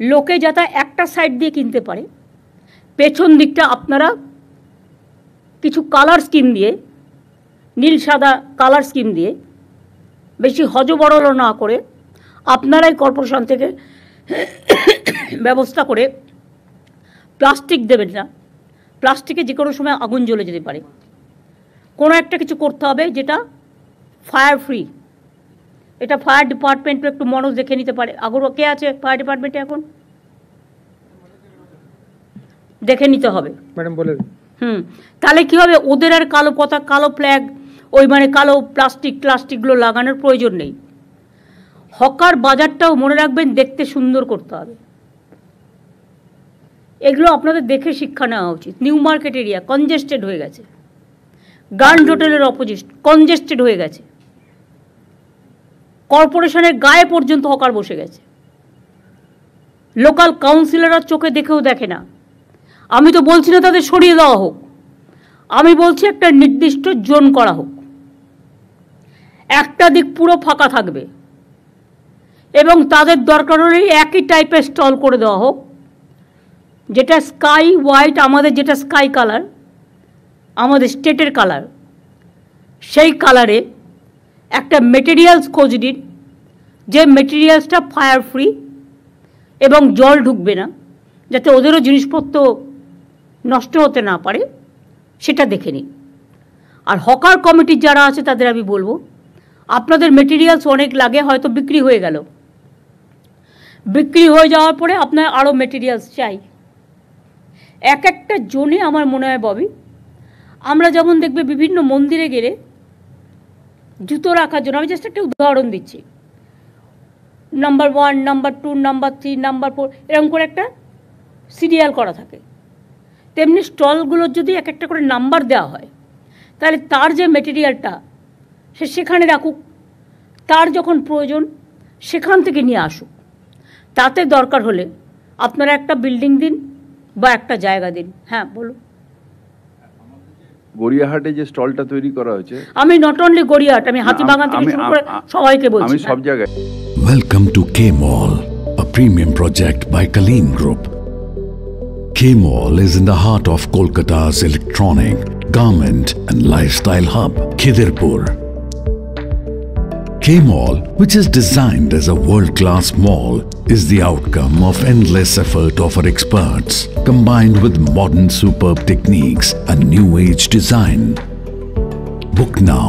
লোকে যাতে একটা সাইড দিয়ে কিনতে পারে, পেছন দিকটা আপনারা কিছু কালার স্কিম দিয়ে, নীল সাদা কালার স্কিম দিয়ে, বেশি হজবরল না করে আপনারাই কর্পোরেশন থেকে ব্যবস্থা করে প্লাস্টিক দেবেন না। প্লাস্টিকে যে কোনো সময় আগুন জ্বলে যেতে পারে। কোনো একটা কিছু করতে হবে যেটা ফায়ার ফ্রি। এটা ফায়ার ডিপার্টমেন্টও একটু মনোজ দেখে নিতে পারে। আগুন কে আছে ফায়ার ডিপার্টমেন্টে এখন? দেখে নিতে হবে ম্যাডাম বলে। তাহলে কী হবে, ওদের আর কালো পতাকা, কালো ফ্ল্যাগ, ওই মানে কালো প্লাস্টিকগুলো লাগানোর প্রয়োজন নেই। হকার বাজারটাও মনে রাখবেন দেখতে সুন্দর করতে হবে। এগুলো আপনাদের দেখে শিক্ষা নেওয়া উচিত। নিউ মার্কেট এরিয়া কনজেস্টেড হয়ে গেছে, গ্র্যান্ড হোটেলের অপোজিট কনজেস্টেড হয়ে গেছে, কর্পোরেশনের গায়ে পর্যন্ত হকার বসে গেছে। লোকাল কাউন্সিলররা চোখে দেখেও দেখে না। আমি তো বলছি না তাদের সরিয়ে দেওয়া হোক, আমি বলছি একটা নির্দিষ্ট জোন করা হোক, একটা দিক পুরো ফাঁকা থাকবে এবং তাদের দরকার হলে একই টাইপের স্টল করে দেওয়া হোক, যেটা স্কাই হোয়াইট, আমাদের যেটা স্কাই কালার, আমাদের স্টেটের কালার, সেই কালারে একটা মেটেরিয়ালস খোঁজ দিন, যে মেটেরিয়ালসটা ফায়ার ফ্রি এবং জল ঢুকবে না, যাতে ওদেরও জিনিসপত্র নষ্ট হতে না পারে, সেটা দেখে নিন। আর হকার কমিটির যারা আছে তাদের আমি বলবো, আপনাদের মেটেরিয়ালস অনেক লাগে, হয়তো বিক্রি হয়ে গেল, বিক্রি হয়ে যাওয়ার পরে আপনার আরও মেটেরিয়ালস চাই। এক একটা জোনে আমার মনে হয় ববি, আমরা যেমন দেখবে বিভিন্ন মন্দিরে গেলে জুতো রাখার জন্য, আমি জাস্ট একটা উদাহরণ দিচ্ছি, নাম্বার 1, নাম্বার 2, নাম্বার 3, নাম্বার 4 এরকম করে একটা সিরিয়াল করা থাকে। তেমনি স্টলগুলোর যদি এক একটা করে নাম্বার দেওয়া হয়, তাহলে তার যে মেটেরিয়ালটা সে সেখানে রাখুক, তার যখন প্রয়োজন সেখান থেকে নিয়ে আসুক। তাতে দরকার হলে আপনারা একটা বিল্ডিং দিন বা একটা জায়গা দিন। হ্যাঁ বলুন। গড়িয়াহাটে যে স্টলটা তৈরি করা হয়েছে, আমি নট অনলি গড়িয়াহাট, আমি হাতিবাগান থেকে শুরু করে সবাইকে বলছি, আমি সব জায়গায়। Welcome to K-Mall, a premium project by Kaleen Group. K-Mall is in the heart of Kolkata's electronic, garment and lifestyle hub, Khidirpur. K-Mall, which is designed as a world-class mall, is the outcome of endless effort of our experts, combined with modern superb techniques and new age design. Book now